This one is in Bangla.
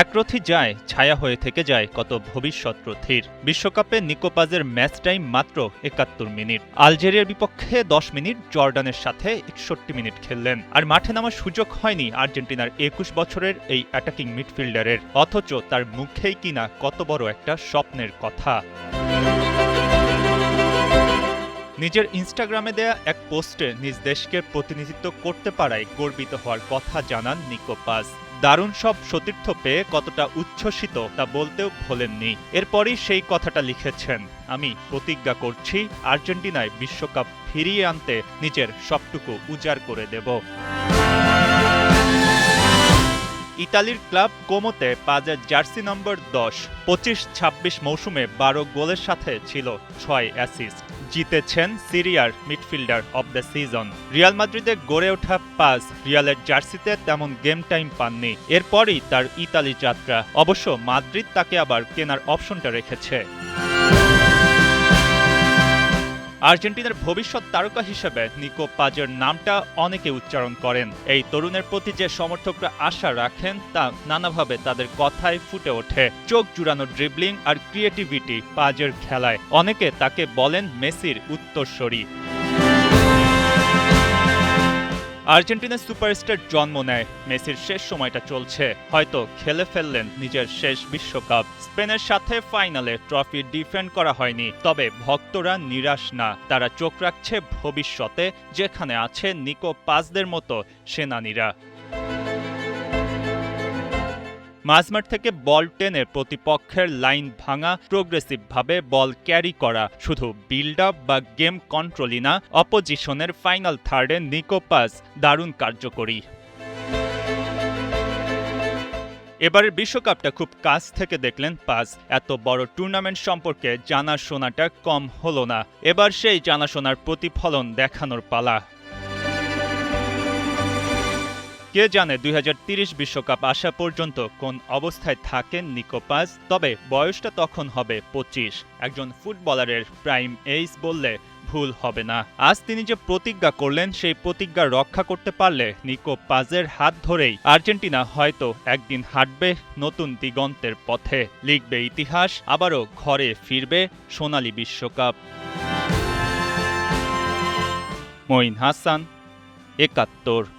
একরথী যায়, ছায়া হয়ে থেকে যায় কত ভবিষ্যৎ রথীর। বিশ্বকাপে নিকো পাজের ম্যাচ টাইম মাত্র ৭১ মিনিট। আলজেরিয়ার বিপক্ষে ১০ মিনিট, জর্ডানের সাথে ৬১ মিনিট খেললেন। আর মাঠে নামার সুযোগ হয়নি আর্জেন্টিনার ২১ বছরের এই অ্যাটাকিং মিডফিল্ডারের। অথচ তার মুখেই কিনা কত বড় একটা স্বপ্নের কথা। নিজের ইনস্টাগ্রামে দেয়া এক পোস্টে নিজ দেশকে প্রতিনিধিত্ব করতে পারায় গর্বিত হওয়ার কথা জানান নিকো পাজ। দারুণ সব সতীর্থ পেয়ে কতটা উচ্ছ্বসিত তা বলতেও ভোলেননি। এরপরই সেই কথাটা লিখেছেন, আমি প্রতিজ্ঞা করছি আর্জেন্টিনায় বিশ্বকাপ ফিরিয়ে আনতে নিজের সবটুকু উজাড় করে দেব। ইতালির ক্লাব কোমোতে পাজের জার্সি নম্বর ১০, ২৫-২৬ মৌসুমে ১২ গোলের সাথে ছিল ৬ অ্যাসিস্ট। জিতেছেন সিরিয়ার midfielder of the season. Real মাদ্রিদে গড়ে ওঠা পাজ রিয়ালের জার্সিতে তেমন গেম টাইম পাননি। এরপরই তার ইতালি যাত্রা। অবশ্য মাদ্রিদ তাকে আবার কেনার অপশনটা রেখেছে। আর্জেন্টিনার ভবিষ্যৎ তারকা হিসেবে নিকো পাজের নামটা অনেকে উচ্চারণ করেন। এই তরুণের প্রতি যে সমর্থকরা আশা রাখেন তা নানাভাবে তাদের কথায় ফুটে ওঠে। চোখ জুড়ানো ড্রিবলিং আর ক্রিয়েটিভিটি পাজের খেলায়। অনেকে তাকে বলেন মেসির উত্তরসূরি। আর্জেন্টিনার সুপারস্টার জন্ম নেয়, মেসির শেষ সময়টা চলছে। হয়তো খেলে ফেললেন নিজের শেষ বিশ্বকাপ। স্পেনের সাথে ফাইনালে ট্রফি ডিফেন্ড করা হয়নি, তবে ভক্তরা নিরাশ না। তারা চোখ রাখছে ভবিষ্যতে, যেখানে আছে নিকো পাজদের মতো সেনানীরা। মাঝমাঠ থেকে বল টেনে প্রতিপক্ষের লাইন ভাঙা, প্রোগ্রেসিভভাবে বল ক্যারি করা, শুধু বিল্ড আপ বা গেম কন্ট্রোলই না, অপোজিশনের ফাইনাল থার্ডে নিকো পাজ দারুণ কার্যকরী। এবারের বিশ্বকাপটা খুব কাছ থেকে দেখলেন পাজ। এত বড় টুর্নামেন্ট সম্পর্কে জানাশোনাটা কম হলো না। এবার সেই জানাশোনার প্রতিফলন দেখানোর পালা। কে জানে ২০৩০ বিশ্বকাপ আসা পর্যন্ত কোন অবস্থায় থাকেন নিকো পাজ। তবে বয়সটা তখন হবে ২৫। একজন ফুটবলারের প্রাইম এজ বললে ভুল হবে না। আজ তিনি যে প্রতিজ্ঞা করলেন, সেই প্রতিজ্ঞা রক্ষা করতে পারলে নিকো পাজের হাত ধরেই আর্জেন্টিনা হয়তো একদিন হাঁটবে নতুন দিগন্তের পথে, লিখবে ইতিহাস, আবারও ঘরে ফিরবে সোনালী বিশ্বকাপ। মঈন হাসান, ৭১।